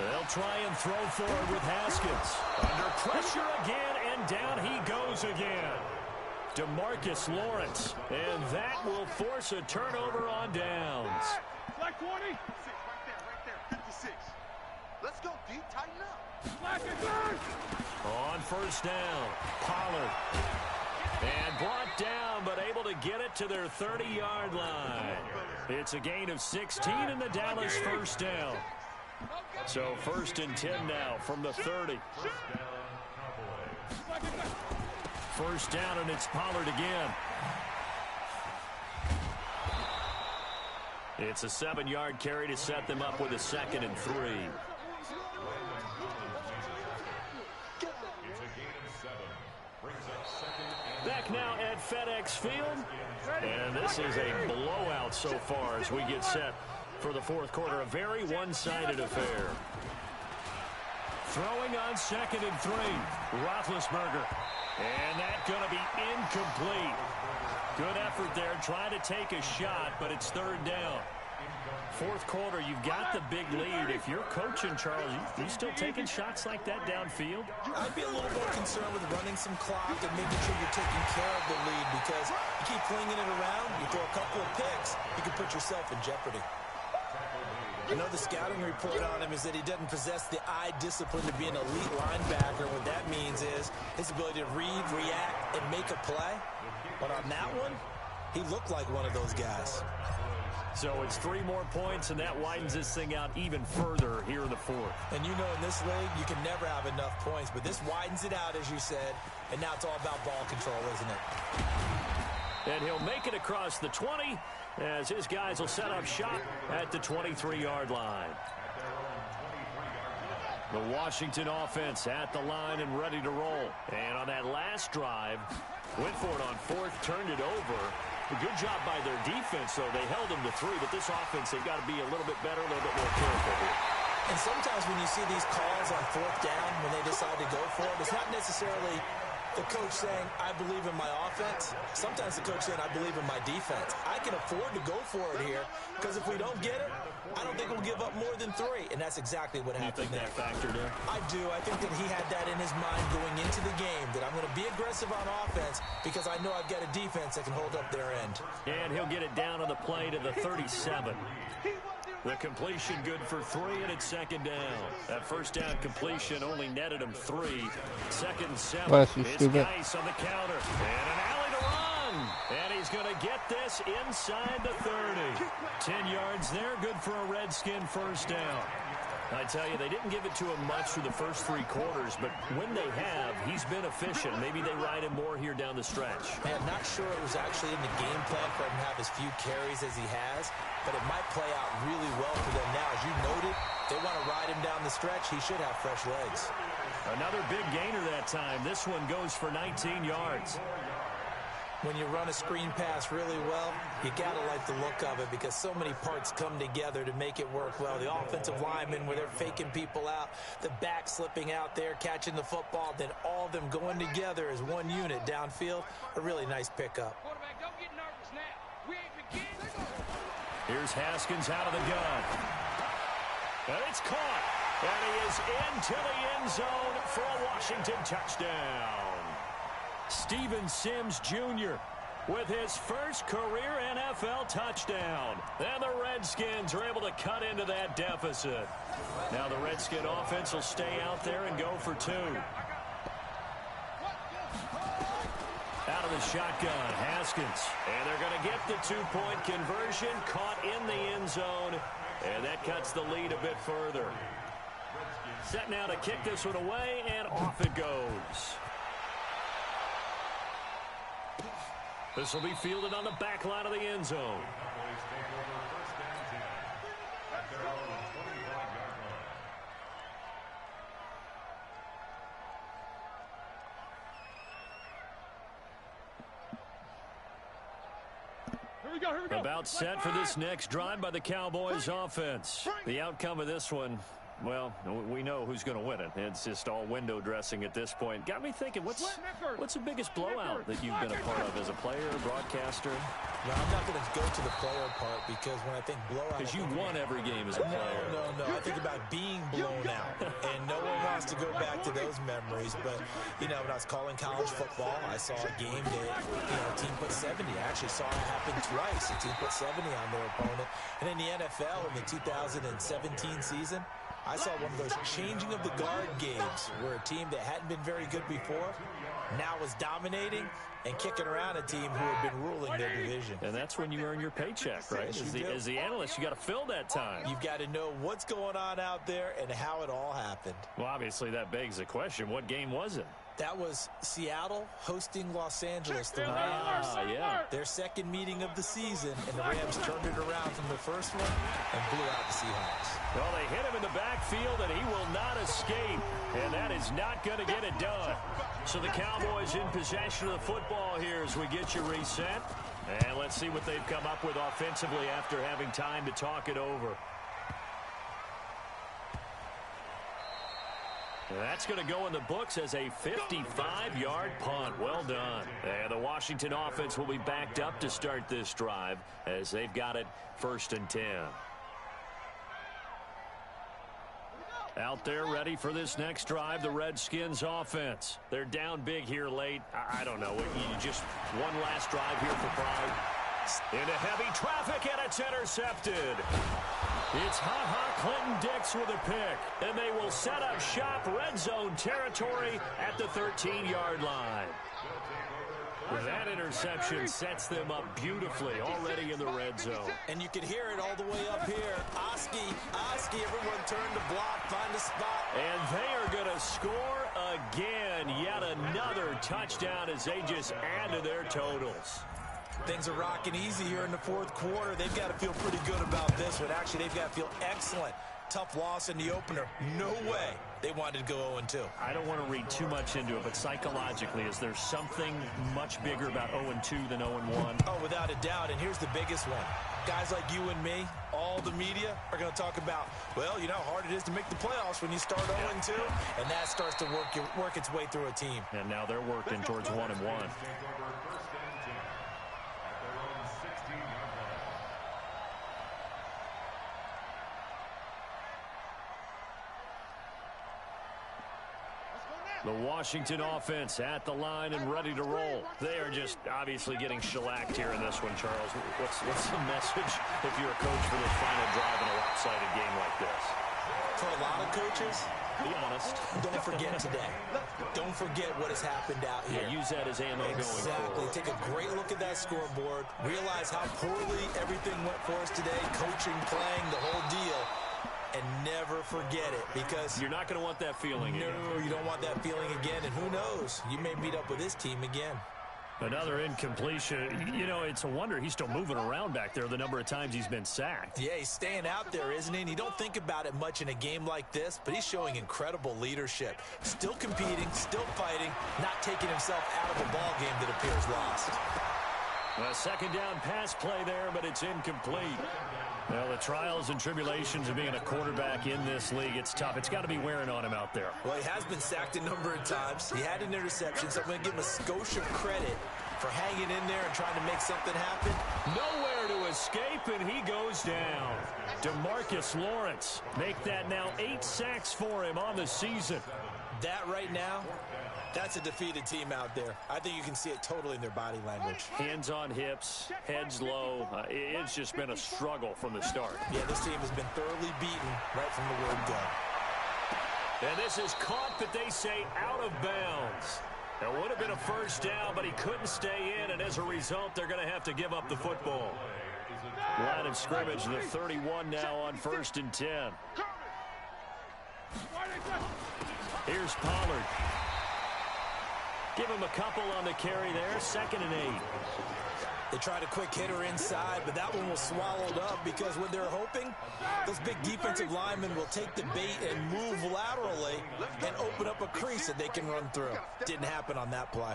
They'll try and throw forward with Haskins. Under pressure again, and down he goes again. DeMarcus Lawrence, and that will force a turnover on downs. Like 20. Right there, 56. Let's go deep, tighten up. On first down, Pollard. And brought down, but able to get it to their 30-yard line. It's a gain of 16 in the Dallas first down. So first and 10 now from the 30. First down, and it's Pollard again. It's a 7-yard carry to set them up with a 2nd and 3. Back now at FedEx Field. And this is a blowout so far as we get set for the fourth quarter. A very one-sided affair. Throwing on 2nd and 3. Roethlisberger. And that's going to be incomplete. Good effort there, trying to take a shot, but it's 3rd down. Fourth quarter, you've got the big lead. If you're coaching, Charles, you still taking shots like that downfield? I'd be a little more concerned with running some clock and making sure you're taking care of the lead, because you keep flinging it around, you throw a couple of picks, you can put yourself in jeopardy. I know the scouting report on him is that he doesn't possess the eye discipline to be an elite linebacker. What that means is his ability to read, react, and make a play. But on that one, he looked like one of those guys. So it's 3 more points, and that widens this thing out even further here in the fourth. And you know in this league, you can never have enough points. But this widens it out, as you said. And now it's all about ball control, isn't it? And he'll make it across the 20 as his guys will set up shop at the 23-yard line. The Washington offense at the line and ready to roll. And on that last drive, went for it on 4th, turned it over. A good job by their defense, though. They held them to 3, but this offense, they've got to be a little bit better, a little bit more careful here. And sometimes when you see these calls on 4th down, when they decide to go for it, it's not necessarily the coach saying, I believe in my offense. Sometimes the coach saying, I believe in my defense. I can afford to go for it here, because if we don't get it, I don't think we'll give up more than 3. And that's exactly what happened there. You think that factored in? I do. I think that he had that in his mind going into the game, that I'm going to be aggressive on offense because I know I've got a defense that can hold up their end. And he'll get it down on the play to the 37. The completion good for 3, and it's 2nd down. That first down completion only netted him 3. 2nd and 7. It's Geis on the counter. And an alley to run. And he's going to get this inside the 30. 10 yards there, good for a Redskin first down. I tell you, they didn't give it to him much through the first 3 quarters, but when they have, he's been efficient. Maybe they ride him more here down the stretch. I'm not sure it was actually in the game plan for him to have as few carries as he has, but it might play out really well for them now. As you noted, they want to ride him down the stretch. He should have fresh legs. Another big gainer that time. This one goes for 19 yards. When you run a screen pass really well, you got to like the look of it because so many parts come together to make it work well. The offensive linemen, where they're faking people out, the back slipping out there, catching the football, then all of them going together as one unit downfield. A really nice pickup. Quarterback, don't get nervous now. We ain't beginning. Here's Haskins out of the gun. And it's caught. And he is into the end zone for a Washington touchdown. Steven Sims Jr. with his first career NFL touchdown. And the Redskins are able to cut into that deficit. Now the Redskin offense will stay out there and go for 2. Out of the shotgun, Haskins. And they're going to get the 2-point conversion, caught in the end zone. And that cuts the lead a bit further. Set now to kick this one away, and off it goes. This will be fielded on the back line of the end zone. Here we go. About set for this next drive by the Cowboys offense. The outcome of this one, well, we know who's going to win it. It's just all window dressing at this point. Got me thinking, what's the biggest blowout that you've been a part of as a player, broadcaster? No, I'm not going to go to the player part because when I think blowout... Because you won every game as a player. No. I think about being blown out. go back to those memories, but, you know, when I was calling college football, I saw a game that, you know, a team put 70. I actually saw it happen twice. A team put 70 on their opponent. And in the NFL, in the 2017 season, I saw one of those changing of the guard games where a team that hadn't been very good before now was dominating and kicking around a team who had been ruling their division. And that's when you earn your paycheck, right? As the analyst, you got to fill that time. You've got to know what's going on out there and how it all happened. Well, obviously, that begs the question, what game was it? That was Seattle hosting Los Angeles. Their second meeting of the season, and the Rams turned it around from the first one and blew out the Seahawks. Well, they hit him in the backfield, and he will not escape, and that is not going to get it done. So the Cowboys in possession of the football here as we get you reset. And let's see what they've come up with offensively after having time to talk it over. That's going to go in the books as a 55-yard punt. Well done. And the Washington offense will be backed up to start this drive as they've got it 1st and 10. Out there ready for this next drive, the Redskins offense. They're down big here late. I don't know. Just one last drive here for pride. Into heavy traffic, and it's intercepted. It's Clinton-Dix with a pick, and they will set up shop red zone territory at the 13-yard line. That interception sets them up beautifully already in the red zone. And you can hear it all the way up here. Oski, everyone turn to block, find a spot. And they are going to score again. Yet another touchdown as they just add to their totals. Things are rocking easy here in the fourth quarter. They've got to feel pretty good about this one. Actually, they've got to feel excellent. Tough loss in the opener. No way they wanted to go 0-2. I don't want to read too much into it, but psychologically, is there something much bigger about 0-2 than 0-1? Oh, without a doubt, and here's the biggest one. Guys like you and me, all the media, are going to talk about, well, you know how hard it is to make the playoffs when you start 0-2, and that starts to work its way through a team. And now they're working towards 1-1. The Washington offense at the line and ready to roll. They are just obviously getting shellacked here in this one, Charles. What's the message if you're a coach for this final drive in a lopsided game like this? For a lot of coaches, be honest. Don't forget today. Don't forget what has happened out here. Yeah, use that as ammo going forward. Take a great look at that scoreboard. Realize how poorly everything went for us today. Coaching, playing, the whole deal. And never forget it, because you're not going to want that feeling again. No, you don't want that feeling again, and who knows, you may meet up with this team again. Another incompletion. You know, it's a wonder he's still moving around back there the number of times he's been sacked. Yeah, he's staying out there, isn't he? And you don't think about it much in a game like this, but he's showing incredible leadership. Still competing, still fighting, not taking himself out of a ball game that appears lost. A second down pass play there, but it's incomplete. Well, the trials and tribulations of being a quarterback in this league, it's tough. It's got to be wearing on him out there. Well, he has been sacked a number of times. He had an interception, so I'm going to give him a skosh of credit for hanging in there and trying to make something happen. Nowhere to escape, and he goes down. DeMarcus Lawrence, make that now 8 sacks for him on the season. That right now, that's a defeated team out there. I think you can see it totally in their body language. Hands on hips, heads low. It's just been a struggle from the start. Yeah, this team has been thoroughly beaten right from the word go. And this is caught, but they say out of bounds. It would have been a first down, but he couldn't stay in, and as a result, they're going to have to give up the football. Line of scrimmage, the 31 now on 1st and 10. Here's Pollard. Give him a couple on the carry there, 2nd and 8. They tried a quick hitter inside, but that one was swallowed up because when they're hoping, those big defensive linemen will take the bait and move laterally and open up a crease that they can run through. Didn't happen on that play.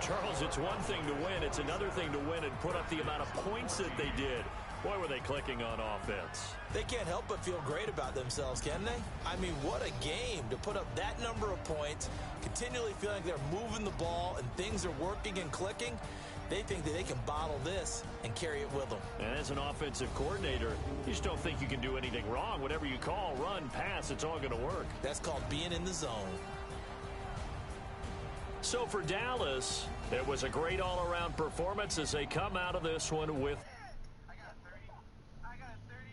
Charles, it's one thing to win. It's another thing to win and put up the amount of points that they did. Boy, were they clicking on offense. They can't help but feel great about themselves, can they? I mean, what a game to put up that number of points, continually feeling like they're moving the ball and things are working and clicking. They think that they can bottle this and carry it with them. And as an offensive coordinator, you just don't think you can do anything wrong. Whatever you call, run, pass, it's all going to work. That's called being in the zone. So for Dallas, it was a great all-around performance as they come out of this one with